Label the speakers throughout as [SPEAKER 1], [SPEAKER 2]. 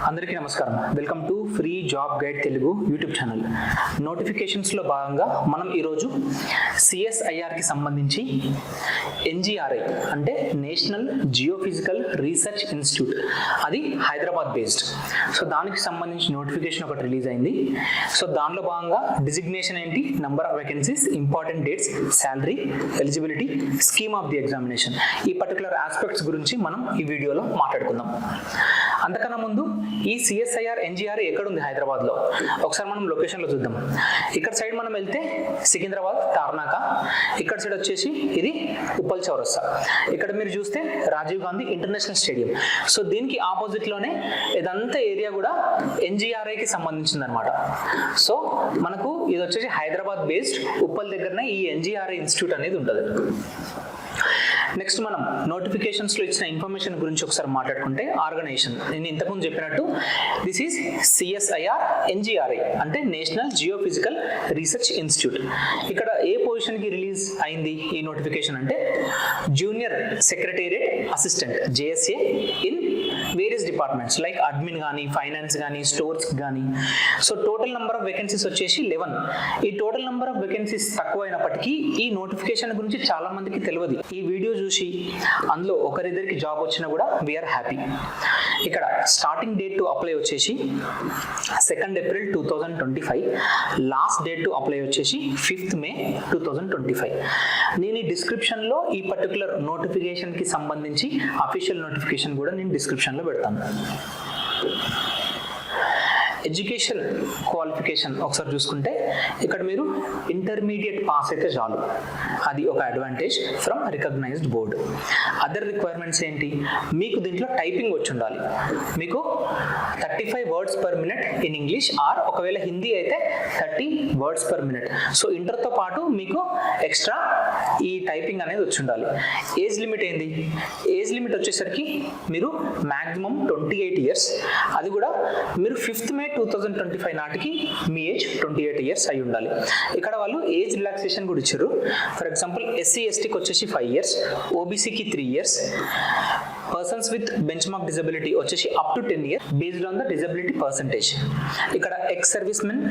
[SPEAKER 1] అందరికీ నమస్కారం. Welcome to free job guide Telugu YouTube channel. నోటిఫికేషన్స్లో భాగంగా మనం ఈరోజు సిఎస్ఐఆర్కి సంబంధించి ఎన్జిఆర్ఐ అంటే నేషనల్ జియోఫిజికల్ రీసెర్చ్ ఇన్స్టిట్యూట్, అది హైదరాబాద్ బేస్డ్. సో దానికి సంబంధించి నోటిఫికేషన్ ఒకటి రిలీజ్ అయింది. సో దానిలో భాగంగా డిజిగ్నేషన్ ఏంటి, number of vacancies, important dates, salary, eligibility, scheme of the examination, ఈ పర్టికులర్ ఆస్పెక్ట్స్ గురించి మనం ఈ వీడియోలో మాట్లాడుకుందాం. అంతకన్నా ముందు ఈ సిఎస్ఐఆర్ ఎన్జిఆర్ ఎక్కడుంది హైదరాబాద్లో ఒకసారి మనం లొకేషన్లో చూద్దాం. ఇక్కడ సైడ్ మనం వెళ్తే సికింద్రాబాద్ తార్నాక, ఇక్కడ సైడ్ వచ్చేసి ఇది ఉప్పల్ చౌరస్తా. ఇక్కడ మీరు చూస్తే Rajiv Gandhi international stadium. So దీనికి ఆపోజిట్లోనే ఇదంతా ఏరియా కూడా ఎన్జిఆర్ఐకి సంబంధించింది అనమాట. సో మనకు ఇది వచ్చేసి హైదరాబాద్ బేస్డ్ ఉప్పల్ దగ్గరనే ఈ ఎన్జిఆర్ఐ ఇన్స్టిట్యూట్ అనేది ఉంటుంది. నెక్స్ట్ మనం నోటిఫికేషన్స్లో ఇచ్చిన ఇన్ఫర్మేషన్ గురించి ఒకసారి మాట్లాడుకుంటే, ఆర్గనైజేషన్ నేను ఇంతకుముందు చెప్పినట్టు దిస్ ఈజ్ సిఎస్ఐఆర్ ఎన్జిఆర్ఐ అంటే నేషనల్ జియోఫిజికల్ రీసెర్చ్ ఇన్స్టిట్యూట్. ఇక్కడ ఏ పొజిషన్కి రిలీజ్ అయింది ఈ నోటిఫికేషన్ అంటే junior secretariat assistant JSA in various departments like admin కానీ, ఫైనాన్స్ కానీ, స్టోర్స్ కానీ. So total number of vacancies వచ్చేసి 11. ఈ టోటల్ నెంబర్ ఆఫ్ వేకెన్సీస్ తక్కువైనప్పటికీ ఈ నోటిఫికేషన్ గురించి చాలా మందికి తెలియదు. ఈ వీడియో చూసి అందులో ఒకరిద్దరికి జాబ్ వచ్చినా కూడా వీఆర్ హ్యాపీ. ఇక్కడ స్టార్టింగ్ డేట్ టు అప్లై వచ్చేసి 2 April 2025, last date to apply వచ్చేసి 5 May 2025. నేను ఈ డిస్క్రిప్షన్లో ఈ పర్టికులర్ నోటిఫికేషన్కి సంబంధించి అఫీషియల్ నోటిఫికేషన్ కూడా నేను డిస్క్రిప్షన్లో పెడతాను. ఎడ్యుకేషన్ క్వాలిఫికేషన్ ఒకసారి చూసుకుంటే ఇక్కడ మీరు ఇంటర్మీడియట్ పాస్ అయితే చాలు, అది ఒక advantage from recognised board. Other requirements ఏంటి, మీకు దీంట్లో టైపింగ్ వచ్చి ఉండాలి. మీకు 35 words per minute in English, or ఒకవేళ హిందీ అయితే 30 words per minute. సో ఇంటర్తో పాటు మీకు ఎక్స్ట్రా ఈ టైపింగ్ అనేది వచ్చి ఉండాలి. ఏజ్ లిమిట్ ఏంది, ఏజ్ లిమిట్ వచ్చేసరికి మీరు మ్యాక్సిమం 28 years, అది కూడా మీరు 5th May 2025 నాటికి మీ ఏజ్ 28 years అయి ఉండాలి. ఇక్కడ వాళ్ళు ఏజ్ రిలాక్సేషన్ కూడా ఇచ్చారు. ఫర్ ఎగ్జాంపుల్ ఎస్సీ ఎస్టీకి వచ్చేసి 5 years, ఓబీసీకి 3 years, persons with benchmark disability వచ్చేసి up to 10 years based on the disability percentage. ఇక్కడ ex servicemen,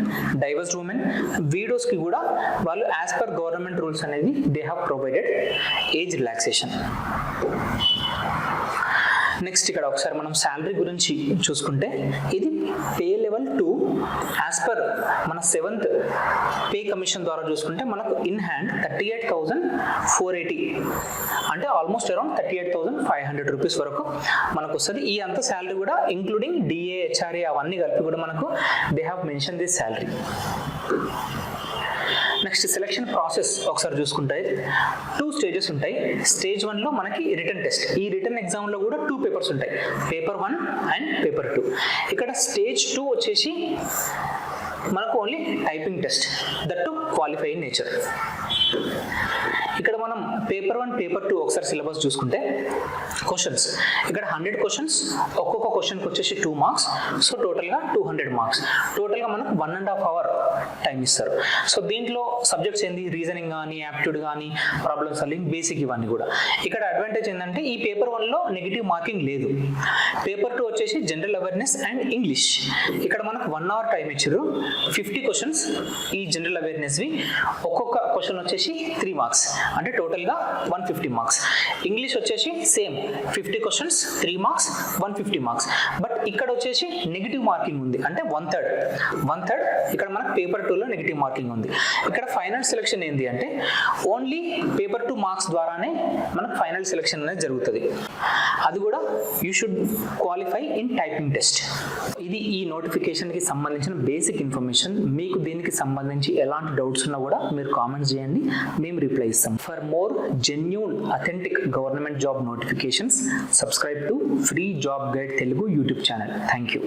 [SPEAKER 1] divorced women, వీడోస్కి కూడా వాళ్ళు యాజ్ పర్ గవర్నమెంట్ రూల్స్ అనేది they have provided age relaxation. Next ఇక్కడ ఒకసారి మనం శాలరీ గురించి చూసుకుంటే, ఇది పే లెవెల్ 2 యాజ్ పర్ మన 7th పే కమిషన్ ద్వారా చూసుకుంటే మనకు ఇన్ హ్యాండ్ 38,480 అంటే ఆల్మోస్ట్ అరౌండ్ 38,500 రూపీస్ వరకు మనకు వస్తుంది. ఈ అంత శాలరీ కూడా ఇంక్లూడింగ్ డిఏ, హెచ్ఆర్ఏ అవన్నీ కలిపి కూడా మనకు they have mention this salary. Next selection process ఒకసారి చూసుకుంటే 2 stages ఉంటాయి. స్టేజ్ 1లో మనకి రిటర్న్ టెస్ట్. ఈ రిటర్న్ ఎగ్జామ్లో కూడా 2 papers ఉంటాయి, పేపర్ 1 అండ్ పేపర్ 2. ఇక్కడ స్టేజ్ 2 వచ్చేసి మనకు only typing test, that to qualify in nature. ఇక్కడ మనం పేపర్ 1, పేపర్ 2 ఒకసారి సిలబస్ చూసుకుంటే క్వశ్చన్స్ ఇక్కడ 100 questions, ఒక్కొక్క క్వశ్చన్కి వచ్చేసి 2 marks. సో టోటల్గా 200 marks. టోటల్గా మనకు 1.5 hour టైం ఇస్తారు. సో దీంట్లో సబ్జెక్ట్స్ ఏంది, రీజనింగ్ కానీ, యాప్టిట్యూడ్ కానీ, ప్రాబ్లమ్ సాల్వింగ్, బేసిక్ ఇవన్నీ కూడా. ఇక్కడ అడ్వాంటేజ్ ఏంటంటే ఈ పేపర్ 1లో నెగిటివ్ మార్కింగ్ లేదు. పేపర్ 2 వచ్చేసి జనరల్ అవేర్నెస్ అండ్ ఇంగ్లీష్. ఇక్కడ మనకు 1 hour టైం ఇచ్చారు. 50 questions ఈ జనరల్ అవేర్నెస్వి, ఒక్కొక్క క్వశ్చన్ వచ్చేసి 3 marks అంటే టోటల్గా 150 marks. ఇంగ్లీష్ వచ్చేసి same 50 questions 3 marks 150 marks. But ఇక్కడ వచ్చేసి నెగిటివ్ మార్కింగ్ ఉంది, అంటే 1/3 ఇక్కడ మనకు పేపర్ 2లో నెగిటివ్ మార్కింగ్ ఉంది. ఇక్కడ ఫైనల్ సెలెక్షన్ ఏంటి అంటే ఓన్లీ పేపర్ 2 మార్క్స్ ద్వారానే మనకు ఫైనల్ సెలెక్షన్ అనేది జరుగుతుంది. అది కూడా you should qualify in typing test. ఇది ఈ నోటిఫికేషన్కి సంబంధించిన బేసిక్ ఇన్ఫర్మేషన్. మీకు దీనికి సంబంధించి ఎలాంటి డౌట్స్ ఉన్నా కూడా మీరు కామెంట్స్ చేయండి, మేము రిప్లై ఇస్తాం. For more genuine authentic government job notifications, subscribe to free job guide Telugu YouTube channel. Thank you.